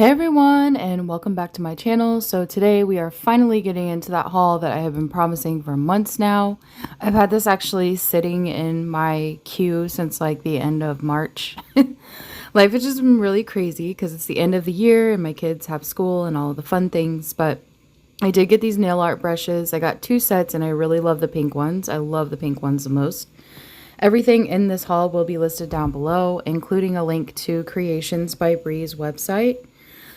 Hey everyone, and welcome back to my channel. So today we are finally getting into that haul that I have been promising for months now. I've had this actually sitting in my queue since like the end of March. Life has just been really crazy because it's the end of the year and my kids have school and all the fun things, but I did get these nail art brushes. I got 2 sets and I really love the pink ones. I love the pink ones the most. Everything in this haul will be listed down below, including a link to Creations by Brii's website.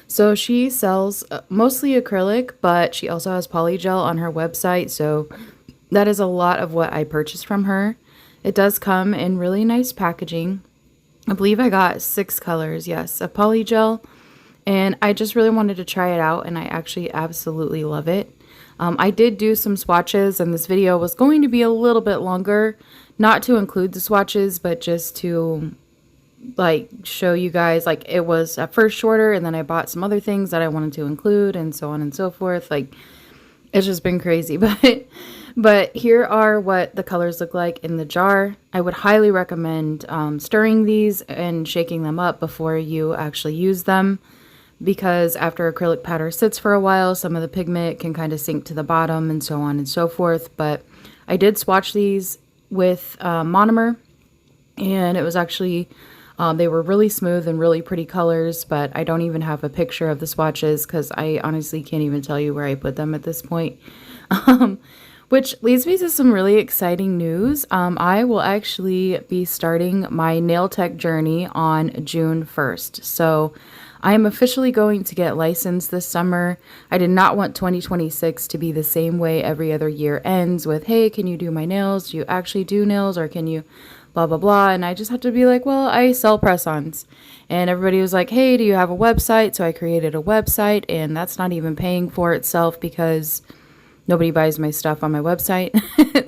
So she sells mostly acrylic, but she also has polygel on her website. So that is a lot of what I purchased from her. It does come in really nice packaging. I believe I got 6 colors, yes, of polygel. And I just really wanted to try it out, and I actually absolutely love it. I did do some swatches, and this video was going to be a little bit longer. Not to include the swatches, but just to like show you guys, like it was at first shorter and then I bought some other things that I wanted to include and so on and so forth. Like it's just been crazy, but here are what the colors look like in the jar. I would highly recommend stirring these and shaking them up before you actually use them, because after acrylic powder sits for a while, some of the pigment can kind of sink to the bottom and so on and so forth. But I did swatch these with monomer, and it was actually they were really smooth and really pretty colors, but I don't even have a picture of the swatches because I honestly can't even tell you where I put them at this point. Which leads me to some really exciting news. I will actually be starting my nail tech journey on June 1st. So I am officially going to get licensed this summer. I did not want 2026 to be the same way every other year ends with, hey, can you do my nails? Do you actually do nails, or can you blah, blah, blah. And I just have to be like, well, I sell press-ons. And everybody was like, hey, do you have a website? So I created a website, and that's not even paying for itself because nobody buys my stuff on my website.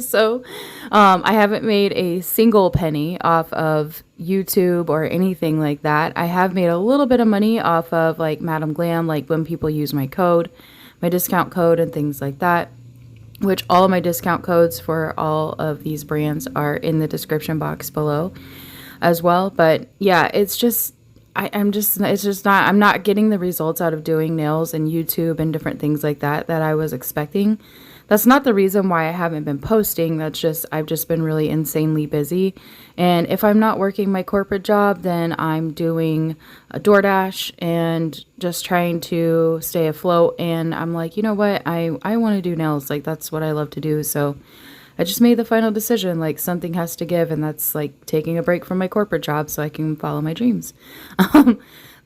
So I haven't made a single penny off of YouTube or anything like that. I have made a little bit of money off of like Madam Glam, like when people use my code, my discount code and things like that, which all of my discount codes for all of these brands are in the description box below as well. But yeah, it's just, I'm not getting the results out of doing nails and YouTube and different things like that I was expecting. That's not the reason why I haven't been posting. That's just, I've just been really insanely busy. And if I'm not working my corporate job, then I'm doing a DoorDash and just trying to stay afloat. And I'm like, you know what? I want to do nails. Like, that's what I love to do. So I just made the final decision, like something has to give. And that's like taking a break from my corporate job so I can follow my dreams.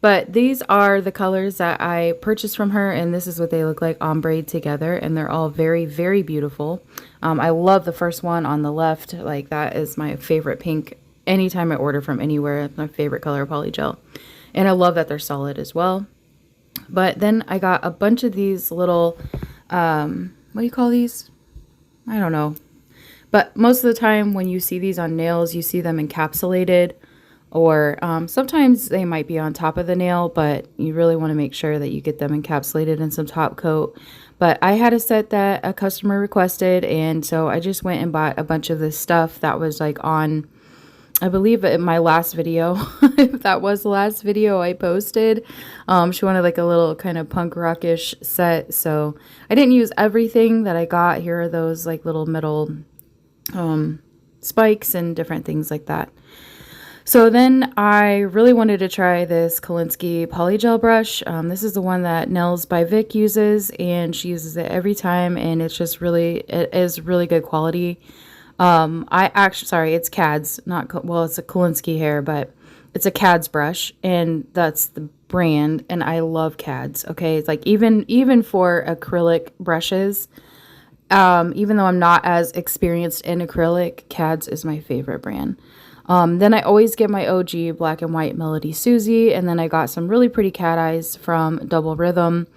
But these are the colors that I purchased from her, and this is what they look like ombre together, and they're all very, very beautiful. I love the first one on the left. Like, that is my favorite pink. Anytime I order from anywhere, it's my favorite color of polygel. And I love that they're solid as well. But then I got a bunch of these little, what do you call these? I don't know. But most of the time when you see these on nails, you see them encapsulated. Or sometimes they might be on top of the nail, but you really want to make sure that you get them encapsulated in some top coat. But I had a set that a customer requested, and so I just went and bought a bunch of this stuff that was like on, I believe, in my last video. If that was the last video I posted. She wanted like a little kind of punk rockish set, so I didn't use everything that I got. Here are those like little metal spikes and different things like that. So then I really wanted to try this Kolinsky polygel brush. This is the one that Nels by Vic uses, and she uses it every time, and it's just really, it is really good quality. Sorry, it's CAD's, well, it's a Kolinsky hair, but it's a CAD's brush, and that's the brand, and I love CAD's, okay? It's like even for acrylic brushes, even though I'm not as experienced in acrylic, CAD's is my favorite brand. Then I always get my OG black and white Melody Susie, and then I got some really pretty cat eyes from Double Rhythm,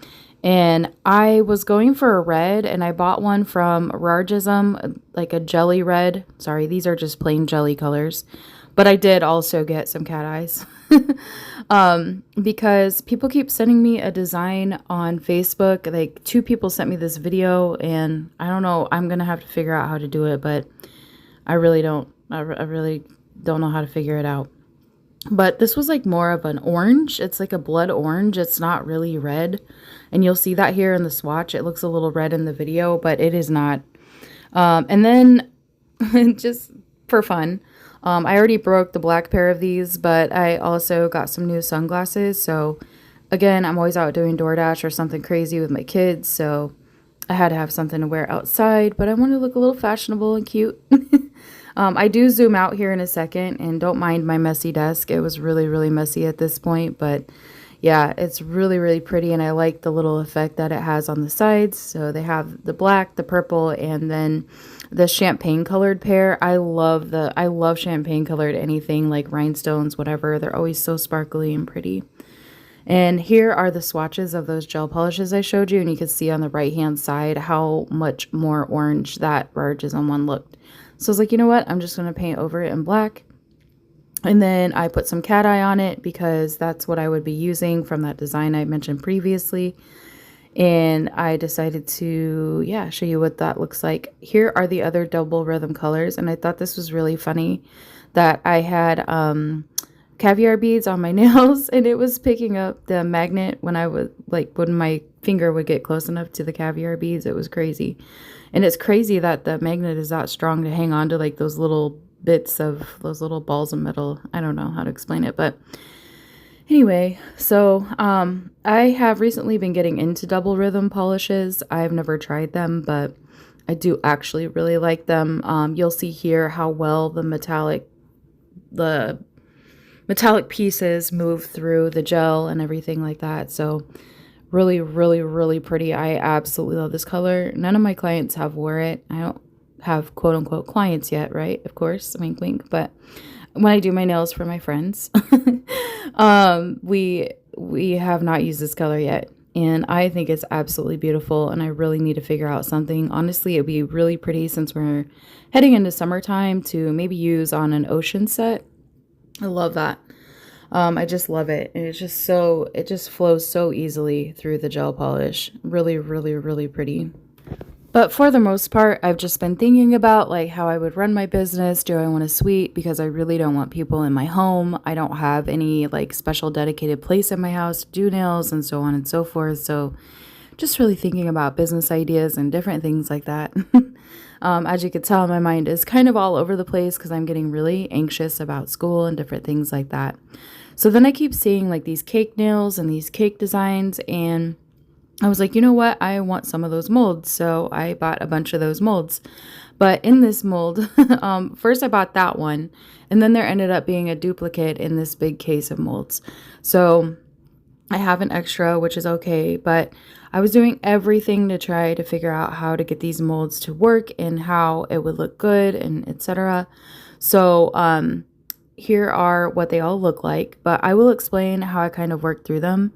and I was going for a red, and I bought one from RARJSM, like a jelly red. Sorry, these are just plain jelly colors, but I did also get some cat eyes. Because people keep sending me a design on Facebook. Like 2 people sent me this video, and I don't know, I'm gonna have to figure out how to do it, but I really don't know how to figure it out. But this was like more of an orange. It's like a blood orange. It's not really red. And you'll see that here in the swatch. It looks a little red in the video, but it is not. And then just for fun, I already broke the black pair of these, but I also got some new sunglasses. So again, I'm always out doing DoorDash or something crazy with my kids. So I had to have something to wear outside, but I want to look a little fashionable and cute. I do zoom out here in a second, and don't mind my messy desk. It was really, really messy at this point, but yeah, it's really, really pretty, and I like the little effect that it has on the sides. So they have the black, the purple, and then the champagne colored pair. I love champagne colored anything like rhinestones, whatever. They're always so sparkly and pretty. And here are the swatches of those gel polishes I showed you, and you can see on the right hand side how much more orange that RARJSM one looked. So I was like, you know what, I'm just going to paint over it in black. And then I put some cat eye on it because that's what I would be using from that design I mentioned previously. And I decided to, yeah, show you what that looks like. Here are the other double rhythm colors. And I thought this was really funny that I had caviar beads on my nails, and it was picking up the magnet when I would, like, when my finger would get close enough to the caviar beads. It was crazy. And it's crazy that the magnet is that strong to hang on to like those little bits of those little balls of metal. I don't know how to explain it, but anyway, so I have recently been getting into double rhythm polishes. I've never tried them, but I do actually really like them. You'll see here how well the metallic pieces move through the gel and everything like that. So really, really, really pretty. I absolutely love this color. None of my clients have wore it. I don't have quote unquote clients yet, right? Of course, wink wink. But when I do my nails for my friends, we have not used this color yet. And I think it's absolutely beautiful, and I really need to figure out something. Honestly, it'd be really pretty since we're heading into summertime to maybe use on an ocean set. I love that. I just love it. And it just flows so easily through the gel polish. Really, really, really pretty. But for the most part, I've just been thinking about like how I would run my business. Do I want a suite? Because I really don't want people in my home. I don't have any like special dedicated place in my house to do nails and so on and so forth. So just really thinking about business ideas and different things like that. As you can tell, my mind is kind of all over the place because I'm getting really anxious about school and different things like that. So then I keep seeing like these cake nails and these cake designs, and I was like, you know what? I want some of those molds. So I bought a bunch of those molds. But in this mold, first I bought that one, and then there ended up being a duplicate in this big case of molds. So I have an extra, which is okay, but I was doing everything to try to figure out how to get these molds to work and how it would look good and etc. So here are what they all look like, but I will explain how I kind of worked through them.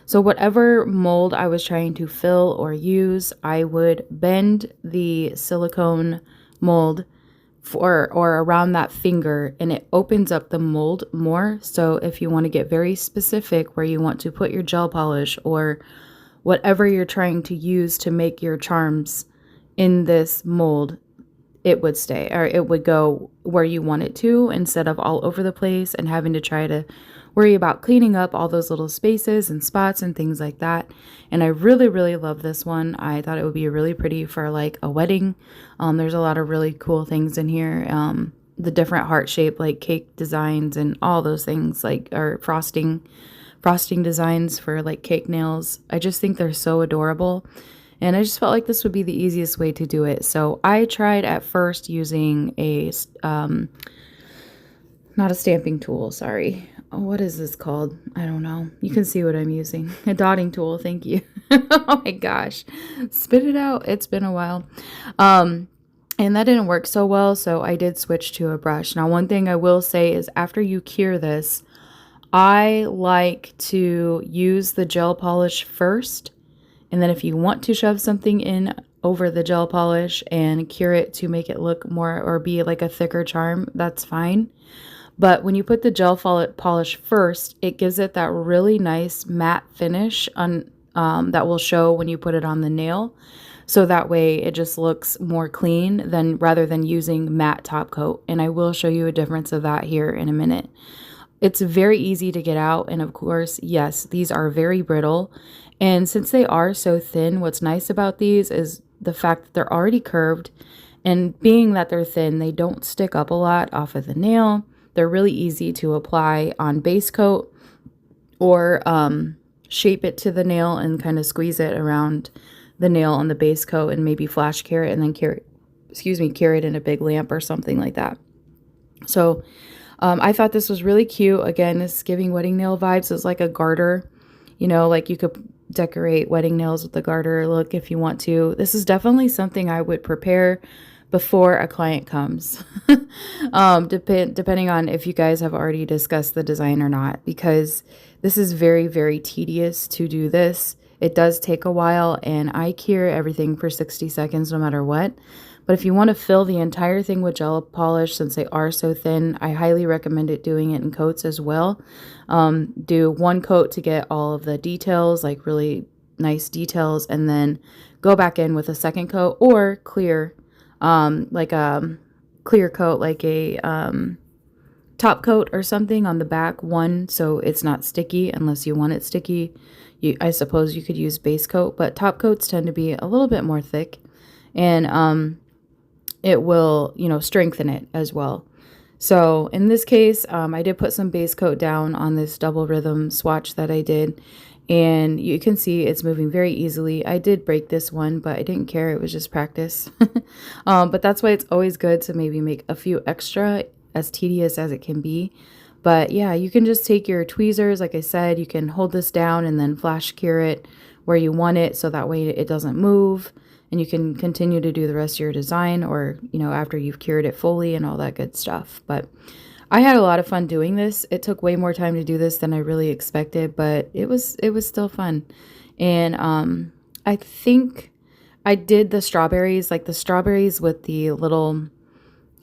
So whatever mold I was trying to fill or use, I would bend the silicone mold or around that finger, and it opens up the mold more. So if you want to get very specific where you want to put your gel polish or whatever you're trying to use to make your charms in this mold, it would stay, or it would go where you want it to, instead of all over the place and having to try to worry about cleaning up all those little spaces and spots and things like that. And I really, really love this one. I thought it would be really pretty for like a wedding. There's a lot of really cool things in here. The different heart shape like cake designs and all those things, like, or frosting designs for like cake nails. I just think they're so adorable. And I just felt like this would be the easiest way to do it. So I tried at first using a, not a stamping tool, sorry. What is this called? I don't know. You can see what I'm using. A dotting tool, thank you. Oh my gosh. Spit it out. It's been a while. And that didn't work so well, so I did switch to a brush. Now, one thing I will say is after you cure this, I like to use the gel polish first. And then if you want to shove something in over the gel polish and cure it to make it look more or be like a thicker charm, that's fine. But when you put the gel polish first, it gives it that really nice matte finish on that will show when you put it on the nail. So that way it just looks more clean rather than using matte top coat. And I will show you a difference of that here in a minute. It's very easy to get out. And of course, yes, these are very brittle. And since they are so thin, what's nice about these is the fact that they're already curved. And being that they're thin, they don't stick up a lot off of the nail. They're really easy to apply on base coat or shape it to the nail and kind of squeeze it around the nail on the base coat and maybe flash cure it and then cure it in a big lamp or something like that. So I thought this was really cute. Again, it's giving wedding nail vibes. It's like a garter, you know, like you could decorate wedding nails with the garter look if you want to. This is definitely something I would prepare before a client comes, depending on if you guys have already discussed the design or not, because this is very, very tedious to do this. It does take a while, and I cure everything for 60 seconds no matter what. But if you want to fill the entire thing with gel polish, since they are so thin, I highly recommend doing it in coats as well. Do one coat to get all of the details, like really nice details, and then go back in with a second coat or clear, like a clear coat, like a top coat or something on the back one, so it's not sticky unless you want it sticky. I suppose you could use base coat, but top coats tend to be a little bit more thick, and it will, you know, strengthen it as well. So in this case, I did put some base coat down on this double rhythm swatch that I did, and you can see it's moving very easily. I did break this one, but I didn't care. It was just practice. But that's why it's always good to maybe make a few extra, as tedious as it can be. But yeah, you can just take your tweezers. Like I said, you can hold this down and then flash cure it where you want it, so that way it doesn't move. And you can continue to do the rest of your design, or, you know, after you've cured it fully and all that good stuff. But I had a lot of fun doing this. It took way more time to do this than I really expected, but it was still fun. And I think I did the strawberries, like the strawberries with the little,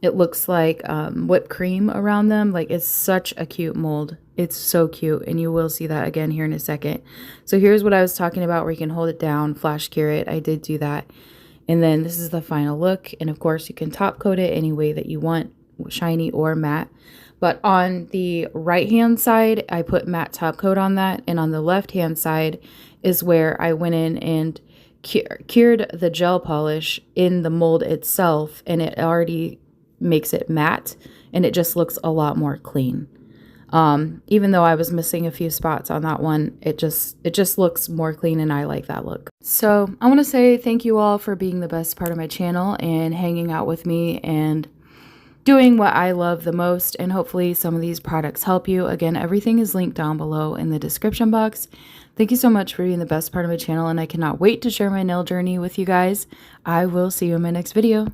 it looks like whipped cream around them. Like, it's such a cute mold. It's so cute, and you will see that again here in a second. So here's what I was talking about, where you can hold it down, flash cure it. I did do that. And then this is the final look. And of course, you can top coat it any way that you want, shiny or matte. But on the right hand side, I put matte top coat on that. And on the left hand side is where I went in and cured the gel polish in the mold itself. And it already makes it matte, and it just looks a lot more clean. Even though I was missing a few spots on that one, it just looks more clean, and I like that look. So I want to say thank you all for being the best part of my channel and hanging out with me and doing what I love the most. And hopefully some of these products help you. Again, everything is linked down below in the description box. Thank you so much for being the best part of my channel, and I cannot wait to share my nail journey with you guys. I will see you in my next video.